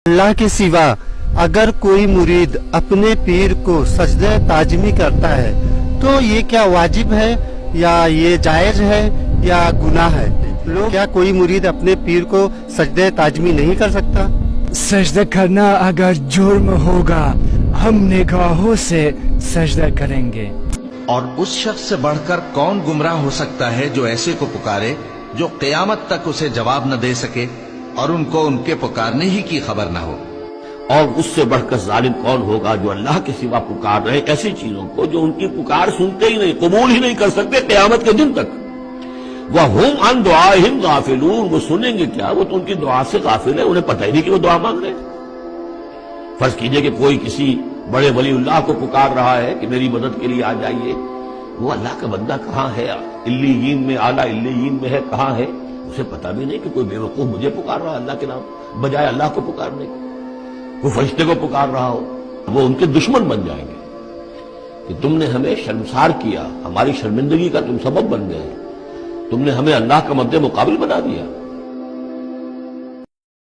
اللہ کے سوا اگر کوئی مرید اپنے پیر کو سجدہ تعظیمی کرتا ہے تو یہ کیا واجب ہے یا یہ جائز ہے یا گناہ ہے؟ کیا کوئی مرید اپنے پیر کو سجدہ تعظیمی نہیں کر سکتا؟ سجدہ کرنا اگر جرم ہوگا ہم نگاہوں سے سجدہ کریں گے۔ اور اس شخص سے بڑھ کر کون گمراہ ہو سکتا ہے جو ایسے کو پکارے جو قیامت تک اسے جواب نہ دے سکے اور ان کو ان کے پکارنے ہی کی خبر نہ ہو۔ اور اس سے بڑھ کر ظالم کون ہوگا جو اللہ کے سوا پکار رہے ایسی چیزوں کو جو ان کی پکار سنتے ہی نہیں، قبول ہی نہیں کر سکتے قیامت کے دن تک۔ وَهُمْ عَنْ دُعَائِهِمْ غَافِلُونَ، وہ سنیں گے کیا؟ وہ تو ان کی دعا سے غافل ہے، انہیں پتہ ہی نہیں کہ وہ دعا مانگ رہے ہیں۔ فرض کیجئے کہ کوئی کسی بڑے ولی اللہ کو پکار رہا ہے کہ میری مدد کے لیے آ جائیے، وہ اللہ کا بندہ کہاں ہے؟ علیین میں، اعلیٰ علیین میں ہے، کہاں ہے؟ اسے پتہ بھی نہیں کہ کوئی بے وقوف مجھے پکار رہا ہے اللہ کے نام بجائے اللہ کو پکارنے کے، وہ فرشتے کو پکار رہا ہو، وہ ان کے دشمن بن جائیں گے کہ تم نے ہمیں شرمسار کیا، ہماری شرمندگی کا تم سبب بن گئے، تم نے ہمیں اللہ کا مد مقابل بنا دیا۔